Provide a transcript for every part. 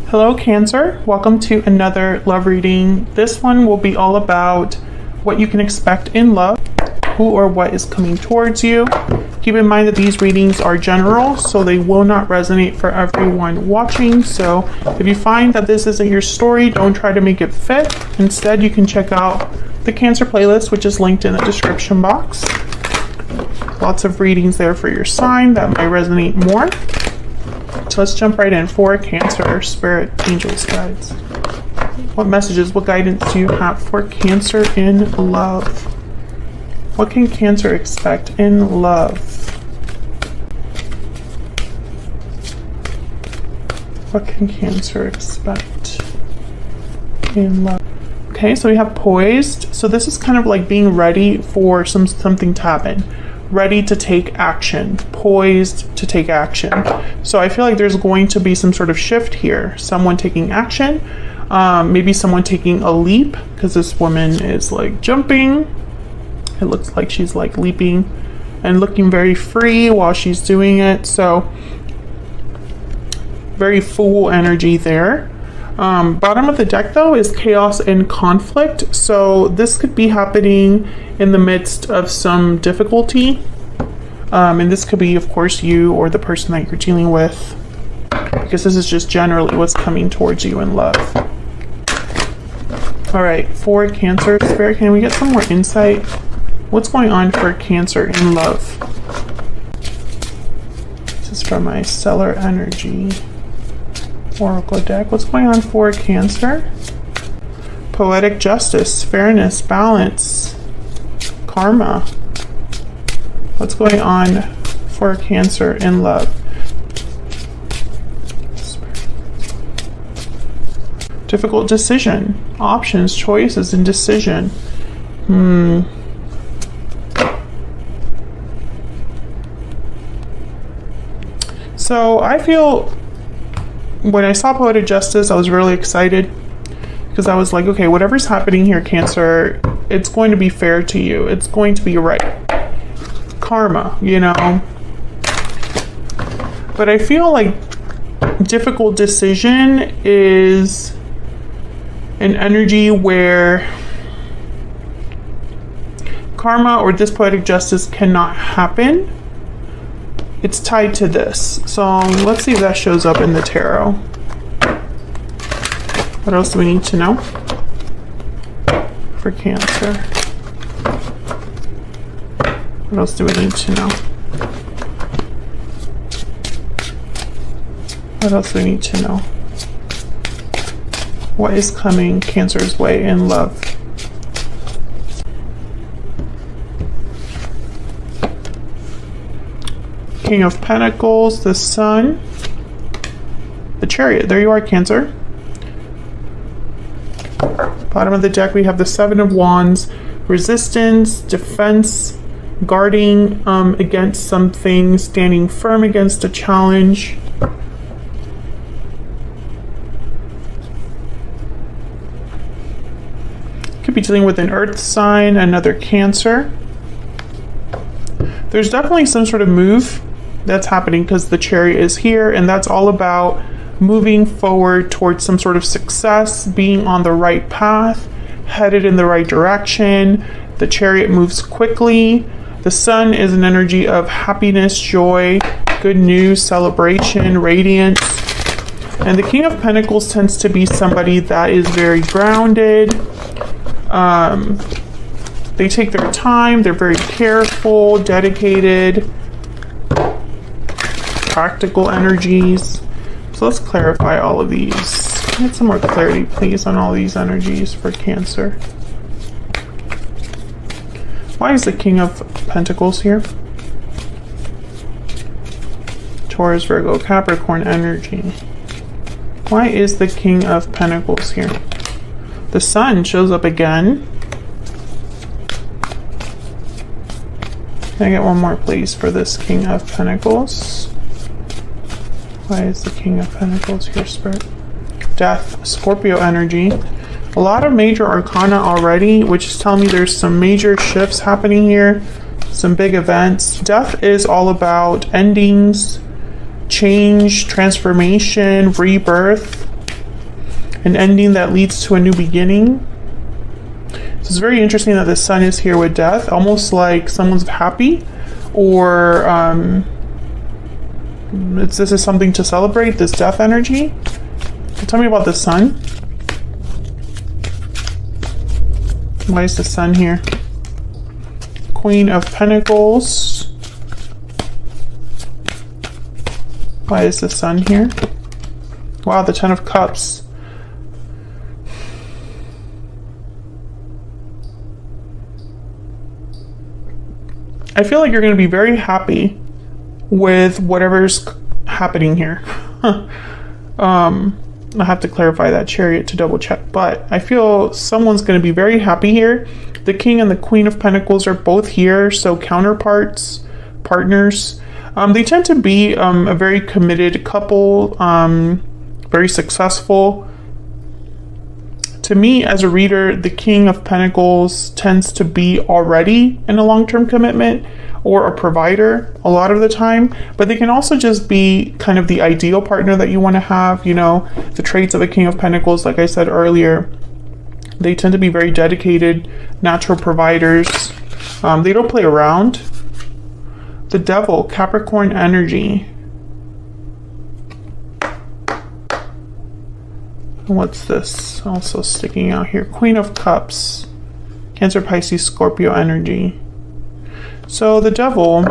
Hello Cancer, welcome to another love reading. This one will be all about what you can expect in love, who or what is coming towards you. Keep in mind that these readings are general, so they will not resonate for everyone watching. So if you find that this isn't your story, don't try to make it fit. Instead, you can check out the Cancer playlist, which is linked in the description box. Lots of readings there for your sign that might resonate more. So let's jump right in for Cancer, Spirit, Angels, Guides. What messages, what guidance do you have for Cancer in love? What can Cancer expect in love? What can Cancer expect in love? Okay, so we have poised. So this is kind of like being ready for something to happen. Ready to take action, poised to take action. So I feel like there's going to be some sort of shift here. Someone taking action, maybe someone taking a leap, because this woman is like jumping. It looks like she's like leaping and looking very free while she's doing it. So very full energy there. Bottom of the deck though is chaos and conflict. So this could be happening in the midst of some difficulty. And this could be, of course, you or the person that you're dealing with, because this is just generally what's coming towards you in love. All right, for Cancer, Spirit, can we get some more insight? What's going on for Cancer in love? This is from my Stellar Energy Oracle deck. What's going on for Cancer? Poetic justice, fairness, balance, karma. What's going on for Cancer in love? Difficult decision, options, choices, and decision. So I feel when I saw Poetic Justice, I was really excited because I was like, okay, whatever's happening here, Cancer, it's going to be fair to you. It's going to be right. Karma, you know. But I feel like difficult decision is an energy where karma or this poetic justice cannot happen. It's tied to this. So let's see if that shows up in the tarot. What else do we need to know for Cancer? What else do we need to know? What else do we need to know? What is coming Cancer's way in love? King of Pentacles, the Sun, the Chariot. There you are, Cancer. Bottom of the deck, we have the Seven of Wands, resistance, defense, guarding against something, standing firm against a challenge. Could be dealing with an earth sign, another Cancer. There's definitely some sort of move that's happening because the Chariot is here, and that's all about moving forward towards some sort of success, being on the right path, headed in the right direction. The Chariot moves quickly. The Sun is an energy of happiness, joy, good news, celebration, radiance. And the King of Pentacles tends to be somebody that is very grounded. They take their time, they're very careful, dedicated, practical energies. So let's clarify all of these. Get some more clarity, please, on all these energies for Cancer. Why is the King of Pentacles here? Taurus, Virgo, Capricorn energy. Why is the King of Pentacles here? The Sun shows up again. Can I get one more, please, for this King of Pentacles? Why is the King of Pentacles here, Spirit? Death, Scorpio energy. A lot of major arcana already, which is telling me there's some major shifts happening here, some big events. Death is all about endings, change, transformation, rebirth. an ending that leads to a new beginning. So it's very interesting that the sun is here with death, almost like someone's happy, or this is something to celebrate, this death energy. Tell me about the sun. Why is the sun here? Queen of Pentacles. Why is the sun here? Wow, the Ten of Cups. I feel like you're going to be very happy with whatever's happening here. I have to clarify that Chariot to double check, but I feel someone's going to be very happy here. The King and the Queen of Pentacles are both here, so counterparts, partners. They tend to be a very committed couple, very successful. To me, as a reader, the King of Pentacles tends to be already in a long-term commitment or a provider a lot of the time, but they can also just be kind of the ideal partner that you want to have. You know, the traits of a King of Pentacles, like I said earlier, they tend to be very dedicated, natural providers. They don't play around. The Devil, Capricorn energy. What's this also sticking out here? Queen of Cups, Cancer, Pisces, Scorpio energy. So the Devil,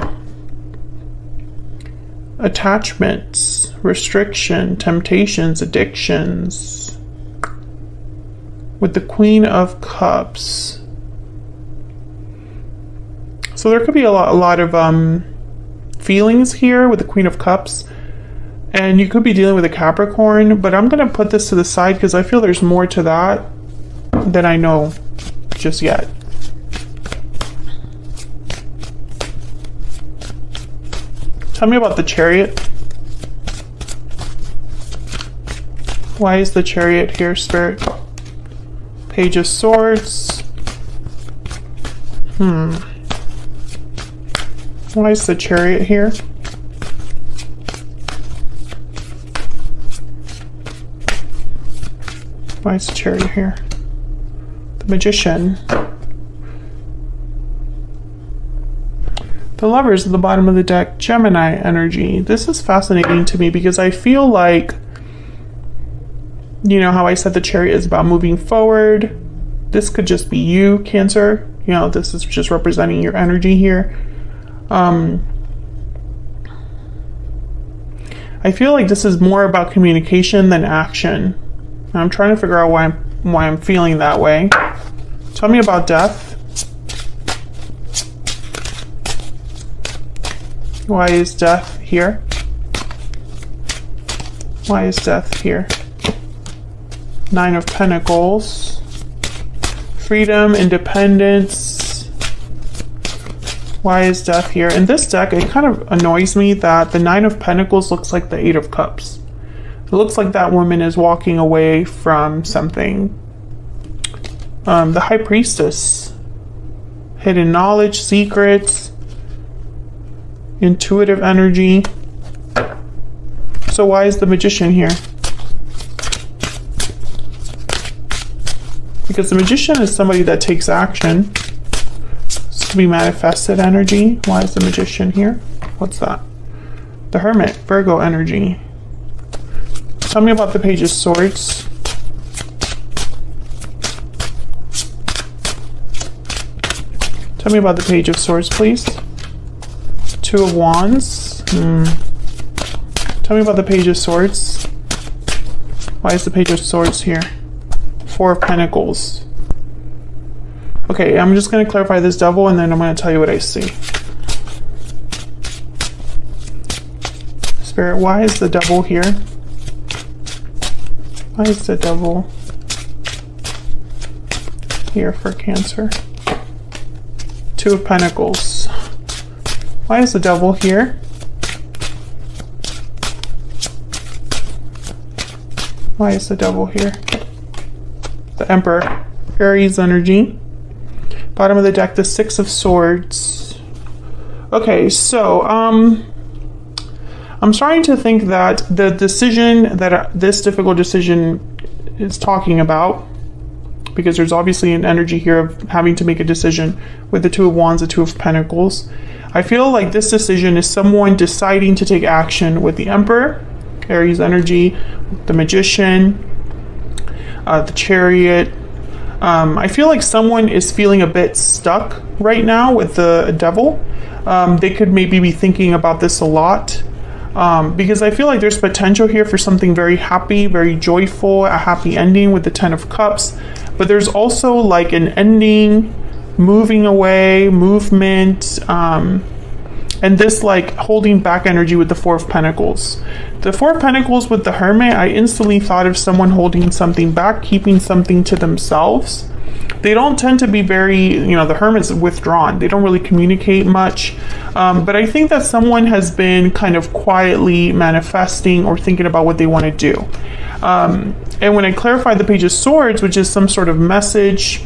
attachments, restriction, temptations, addictions. With the Queen of Cups. So there could be a lot of feelings here with the Queen of Cups. And you could be dealing with a Capricorn, but I'm going to put this to the side because I feel there's more to that than I know just yet. Tell me about the Chariot. Why is the Chariot here, Spirit? Page of Swords. Why is the Chariot here? Why is the Chariot here? The Magician. The Lovers at the bottom of the deck, Gemini energy. This is fascinating to me because I feel like, you know how I said the Chariot is about moving forward. This could just be you, Cancer. You know, this is just representing your energy here. I feel like this is more about communication than action. I'm trying to figure out why I'm feeling that way. Tell me about death. Why is death here? Why is death here? Nine of Pentacles. Freedom, independence. Why is death here? In this deck, it kind of annoys me that the Nine of Pentacles looks like the Eight of Cups. It looks like that woman is walking away from something. The High Priestess. Hidden knowledge, secrets, intuitive energy. So why is the Magician here? Because the Magician is somebody that takes action. This could be manifested energy. Why is the Magician here? What's that? The Hermit, Virgo energy. Tell me about the Page of Swords. Tell me about the Page of Swords, please. Two of Wands. Tell me about the Page of Swords. Why is the Page of Swords here? Four of Pentacles. Okay, I'm just going to clarify this Devil and then I'm going to tell you what I see. Spirit, why is the Devil here? Why is the Devil here for Cancer? Two of Pentacles. Why is the Devil here? Why is the Devil here? The Emperor, Aries energy. Bottom of the deck, the Six of Swords. Okay, so I'm starting to think that the decision, that this difficult decision is talking about, because there's obviously an energy here of having to make a decision with the Two of Wands, the Two of Pentacles. I feel like this decision is someone deciding to take action with the Emperor, Aries energy, the Magician, the Chariot. I feel like someone is feeling a bit stuck right now with the Devil. They could maybe be thinking about this a lot, because I feel like there's potential here for something very happy, very joyful, a happy ending with the Ten of Cups. But there's also like an ending, moving away, movement, and this like holding back energy with the Four of Pentacles. The Four of Pentacles with the Hermit, I instantly thought of someone holding something back, keeping something to themselves. They don't tend to be very, the Hermit's withdrawn. They don't really communicate much. But I think that someone has been kind of quietly manifesting or thinking about what they want to do. And when I clarified the Page of Swords, which is some sort of message,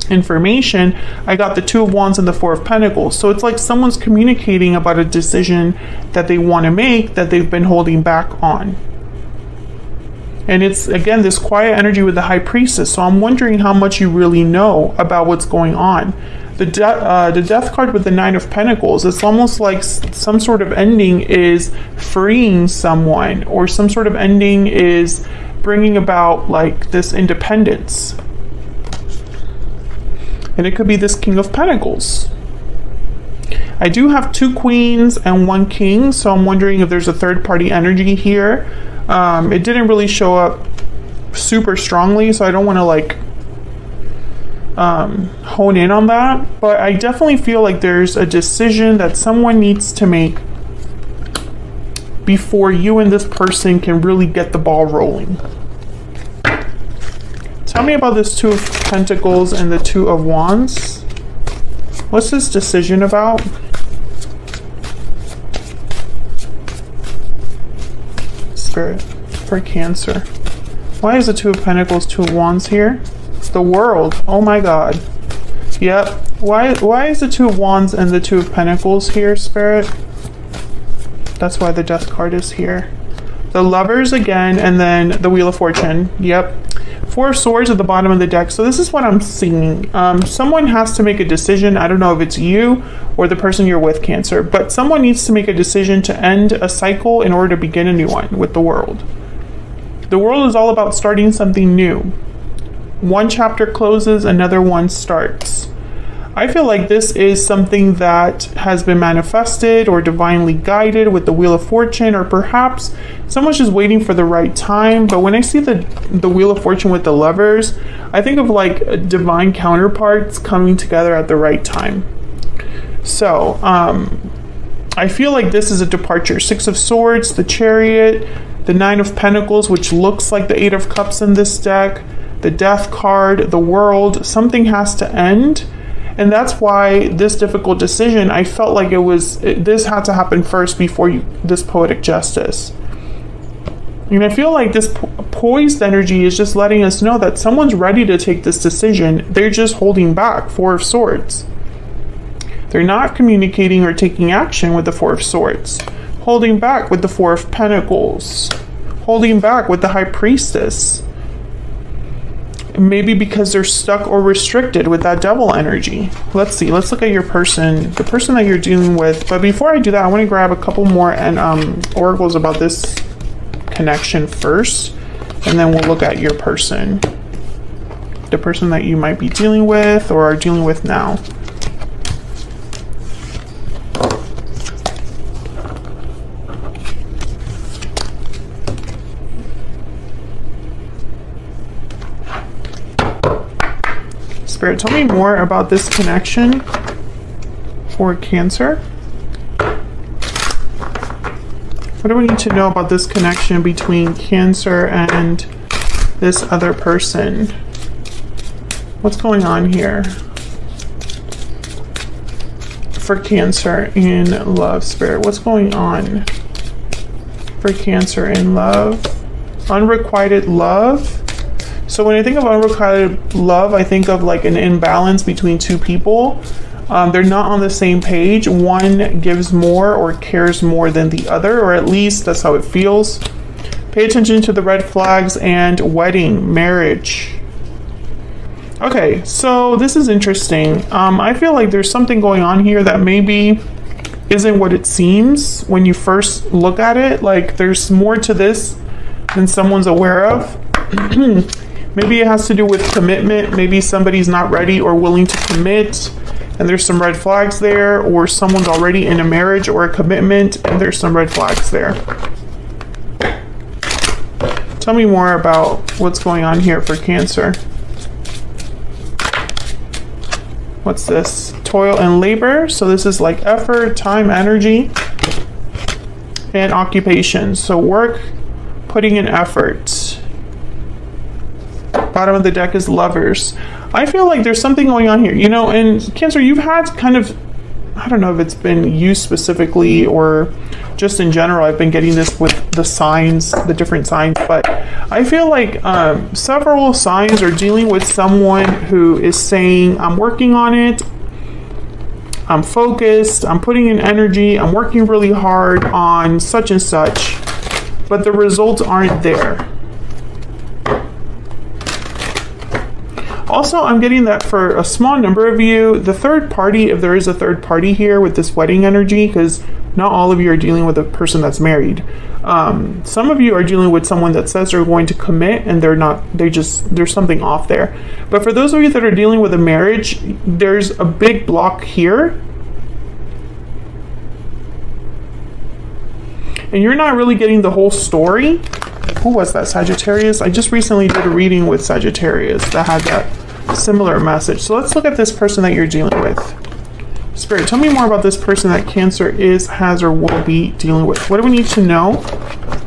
information, I got the Two of Wands and the Four of Pentacles. So it's like someone's communicating about a decision that they want to make that they've been holding back on. And it's, again, this quiet energy with the High Priestess. So I'm wondering how much you really know about what's going on. The Death card with the Nine of Pentacles, it's almost like some sort of ending is freeing someone, or some sort of ending is bringing about like this independence. And it could be this King of Pentacles. I do have 2 Queens and 1 King, so I'm wondering if there's a third party energy here. It didn't really show up super strongly, so I don't want to like hone in on that. But I definitely feel like there's a decision that someone needs to make before you and this person can really get the ball rolling. Tell me about this Two of Pentacles and the Two of Wands. What's this decision about? Spirit, for Cancer. Why is the Two of Pentacles, Two of Wands here? The World. Oh my God. Yep. Why is the Two of Wands and the Two of Pentacles here, Spirit? That's why the Death card is here. The Lovers again, and then the Wheel of Fortune. Yep. Four of Swords at the bottom of the deck. So this is what I'm seeing. Someone has to make a decision. I don't know if it's you or the person you're with, Cancer, but someone needs to make a decision to end a cycle in order to begin a new one with the World. The World is all about starting something new. One chapter closes, another one starts. I feel like this is something that has been manifested or divinely guided with the Wheel of Fortune, or perhaps someone's just waiting for the right time. But when I see the Wheel of Fortune with the Lovers, I think of like divine counterparts coming together at the right time. So I feel like this is a departure. Six of Swords, the Chariot, the Nine of Pentacles, which looks like the Eight of Cups in this deck, the Death card, the World. Something has to end. And that's why this difficult decision, I felt like this had to happen first before this poetic justice. And I feel like this poised energy is just letting us know that someone's ready to take this decision. They're just holding back. Four of Swords. They're not communicating or taking action with the Four of Swords. Holding back with the Four of Pentacles. Holding back with the High Priestess. Maybe because they're stuck or restricted with that Devil energy. Let's see. Let's look at your person, the person that you're dealing with. But before I do that, I want to grab a couple more oracles about this connection first, and then we'll look at your person, the person that you might be dealing with or are dealing with now. Spirit, tell me more about this connection for Cancer. What do we need to know about this connection between Cancer and this other person? What's going on here for Cancer in love, Spirit? What's going on for Cancer in love? Unrequited love. So when I think of unrequited love, I think of like an imbalance between two people. They're not on the same page. One gives more or cares more than the other, or at least that's how it feels. Pay attention to the red flags and wedding, marriage. Okay, so this is interesting. I feel like there's something going on here that maybe isn't what it seems when you first look at it. Like there's more to this than someone's aware of. Maybe it has to do with commitment. Maybe somebody's not ready or willing to commit, and there's some red flags there, or someone's already in a marriage or a commitment, and there's some red flags there. Tell me more about what's going on here for Cancer. What's this? Toil and labor. So this is like effort, time, energy, and occupation. So work, putting in effort. Bottom of the deck is lovers. I feel like there's something going on here, you know, and Cancer, you've had kind of, I don't know if it's been you specifically or just in general, I've been getting this with the signs, the different signs, but I feel like several signs are dealing with someone who is saying, I'm working on it, I'm focused, I'm putting in energy, I'm working really hard on such and such, but the results aren't there. Also, I'm getting that for a small number of you, the third party, if there is a third party here with this wedding energy, because not all of you are dealing with a person that's married. Some of you are dealing with someone that says they're going to commit and they're not, there's something off there. But for those of you that are dealing with a marriage, there's a big block here. And you're not really getting the whole story. Who was that, Sagittarius? I just recently did a reading with Sagittarius that had that similar message. So let's look at this person that you're dealing with. Spirit, tell me more about this person that Cancer is, has, or will be dealing with. What do we need to know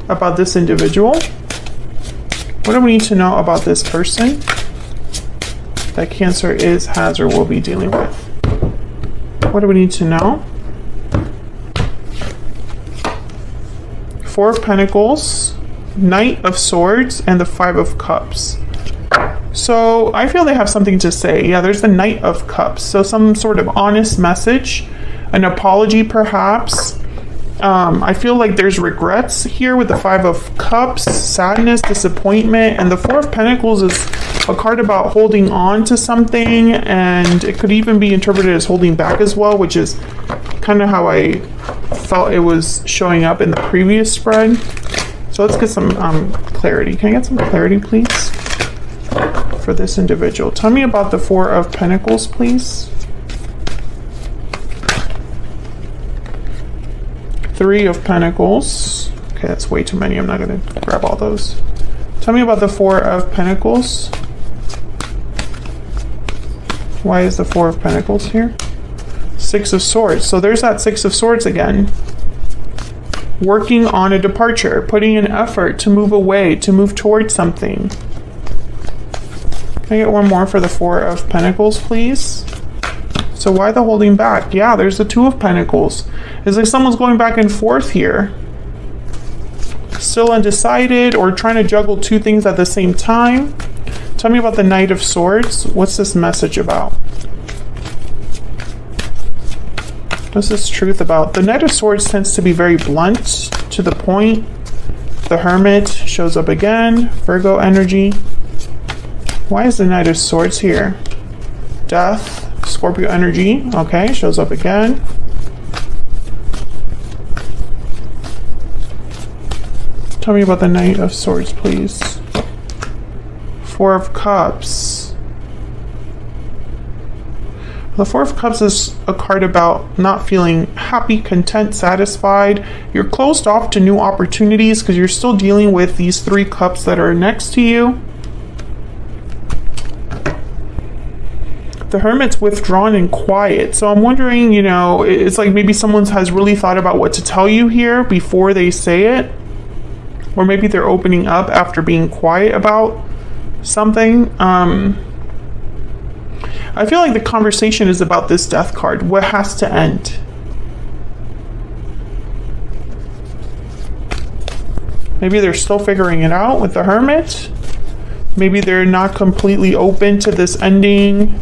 about this individual? What do we need to know about this person that Cancer is, has, or will be dealing with? What do we need to know? Four of Pentacles, Knight of Swords, and the Five of Cups. So I feel they have something to say. Yeah, there's the Knight of Cups. So some sort of honest message, an apology perhaps. I feel like there's regrets here with the Five of Cups, sadness, disappointment, and the Four of Pentacles is a card about holding on to something, and it could even be interpreted as holding back as well, which is kind of how I felt it was showing up in the previous spread. So let's get some clarity. Can I get some clarity, please, for this individual? Tell me about the Four of Pentacles, please. Three of Pentacles. Okay, that's way too many. I'm not going to grab all those. Tell me about the Four of Pentacles. Why is the Four of Pentacles here? Six of Swords. So there's that Six of Swords again. Working on a departure, putting in effort to move away, to move towards something. Can I get one more for the Four of Pentacles, please? So why the holding back? Yeah, there's the Two of Pentacles. It's like someone's going back and forth here. Still undecided or trying to juggle two things at the same time. Tell me about the Knight of Swords. What's this message about? What's this truth about? The Knight of Swords tends to be very blunt, to the point. The Hermit shows up again. Virgo energy. Why is the Knight of Swords here? Death. Scorpio energy. Okay, shows up again. Tell me about the Knight of Swords, please. Four of Cups. The Four of Cups is a card about not feeling happy, content, satisfied. You're closed off to new opportunities because you're still dealing with these three cups that are next to you. The Hermit's withdrawn and quiet. So I'm wondering, you know, it's like maybe someone has really thought about what to tell you here before they say it. Or maybe they're opening up after being quiet about something. I feel like the conversation is about this Death card. What has to end? Maybe they're still figuring it out with the Hermit. Maybe they're not completely open to this ending.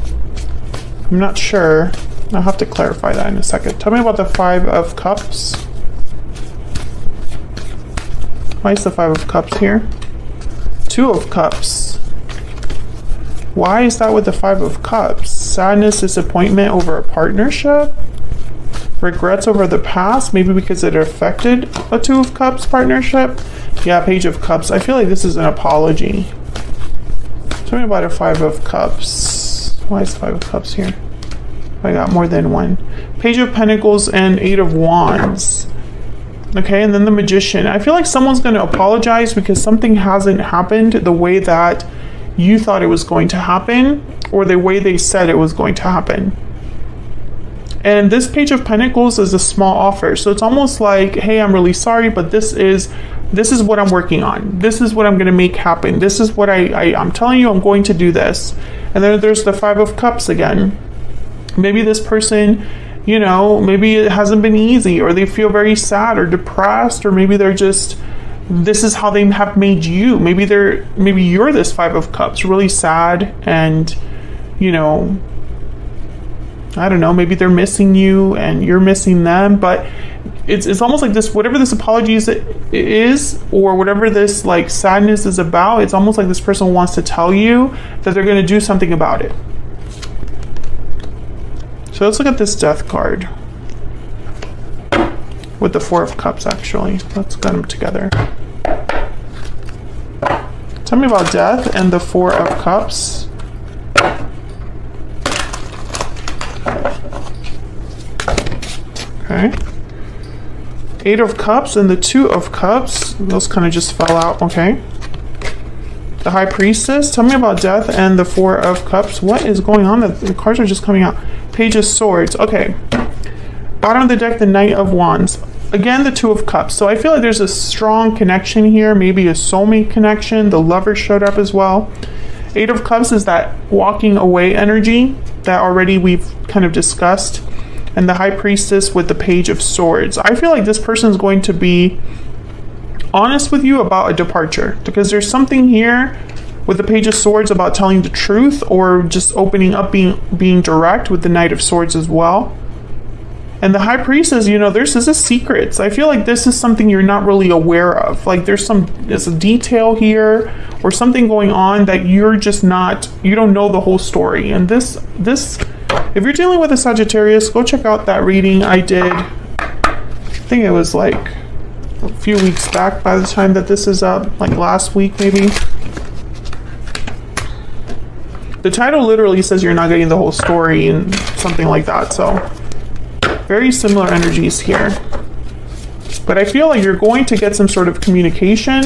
I'm not sure. I'll have to clarify that in a second. Tell me about the Five of Cups. Why is the Five of Cups here? Two of Cups. Why is that with the Five of Cups? Sadness, disappointment over a partnership? Regrets over the past, maybe because it affected a Two of Cups partnership? Yeah, Page of Cups. I feel like this is an apology. Tell me about a Five of Cups. Why is Five of Cups here? I got more than one. Page of Pentacles and Eight of Wands. Okay, and then the Magician. I feel like someone's going to apologize because something hasn't happened the way that you thought it was going to happen, or the way they said it was going to happen. And this Page of Pentacles is a small offer. So it's almost like, hey, I'm really sorry, but this is what I'm working on. This is what I'm going to make happen. This is what I'm telling you, I'm going to do this. And then there's the Five of Cups again. Maybe this person, you know, maybe it hasn't been easy, or they feel very sad or depressed, or maybe they're just, this is how they have made you. Maybe you're this Five of Cups, really sad, and, you know, I don't know, maybe they're missing you and you're missing them, but it's almost like this, whatever this apology is, or whatever this like sadness is about, it's almost like this person wants to tell you that they're going to do something about it. So let's look at this Death card with the Four of Cups, actually. Let's get them together. Tell me about Death and the Four of Cups. Okay. Eight of Cups and the Two of Cups. Those kind of just fell out. Okay. The High Priestess. Tell me about Death and the Four of Cups. What is going on? The cards are just coming out. Page of Swords. Okay. Bottom of the deck, the Knight of Wands. Again, the Two of Cups. So I feel like there's a strong connection here. Maybe a soulmate connection. The Lover showed up as well. Eight of Cups is that walking away energy that already we've kind of discussed. And the High Priestess with the Page of Swords. I feel like this person is going to be honest with you about a departure, because there's something here with the Page of Swords about telling the truth, or just opening up, being direct with the Knight of Swords as well. And the High Priestess, you know, there's secrets. I feel like this is something you're not really aware of. Like there's a detail here or something going on that you're just not, you don't know the whole story. And this, if you're dealing with a Sagittarius, go check out that reading I did. I think it was like a few weeks back by the time that this is up, like last week maybe. The title literally says you're not getting the whole story and something like that. So very similar energies here. But I feel like you're going to get some sort of communication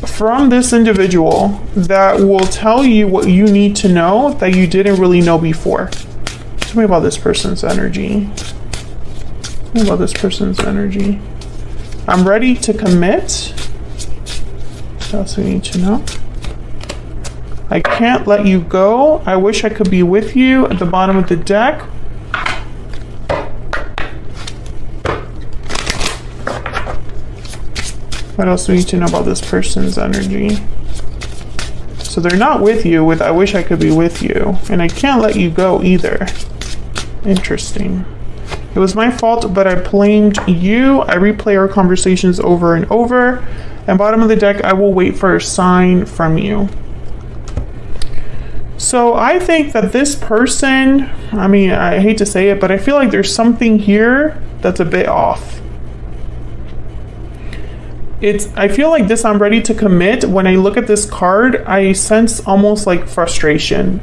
from this individual that will tell you what you need to know that you didn't really know before. Tell me about this person's energy. Tell me about this person's energy. I'm ready to commit. What else do you need to know? I can't let you go. I wish I could be with you at the bottom of the deck. What else do we need to know about this person's energy? So they're not with you with I wish I could be with you. And I can't let you go either. Interesting. It was my fault, but I blamed you. I replay our conversations over and over. And bottom of the deck, I will wait for a sign from you. So I think that this person, I mean, I hate to say it, but I feel like there's something here that's a bit off. I feel like this I'm ready to commit. When I look at this card, I sense almost like frustration.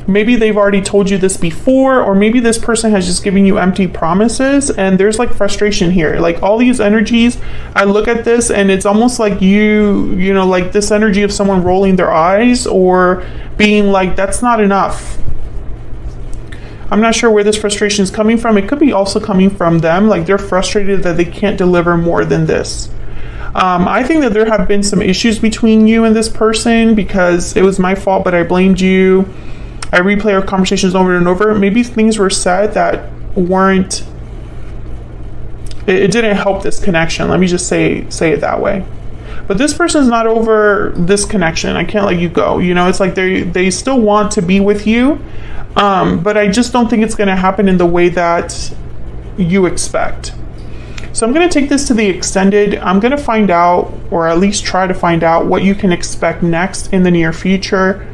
Maybe they've already told you this before, or maybe this person has just given you empty promises and there's like frustration here. Like all these energies, I look at this and it's almost like you know, like this energy of someone rolling their eyes or being like, that's not enough. I'm not sure where this frustration is coming from. It could be also coming from them. Like they're frustrated that they can't deliver more than this. I think that there have been some issues between you and this person because it was my fault, but I blamed you. I replay our conversations over and over. Maybe things were said that weren't, it didn't help this connection. Let me just say it that way. But this person's not over this connection. I can't let you go. You know, it's like they still want to be with you. But I just don't think it's going to happen in the way that you expect. So I'm going to take this to the extended. I'm going to find out, or at least try to find out, what you can expect next in the near future.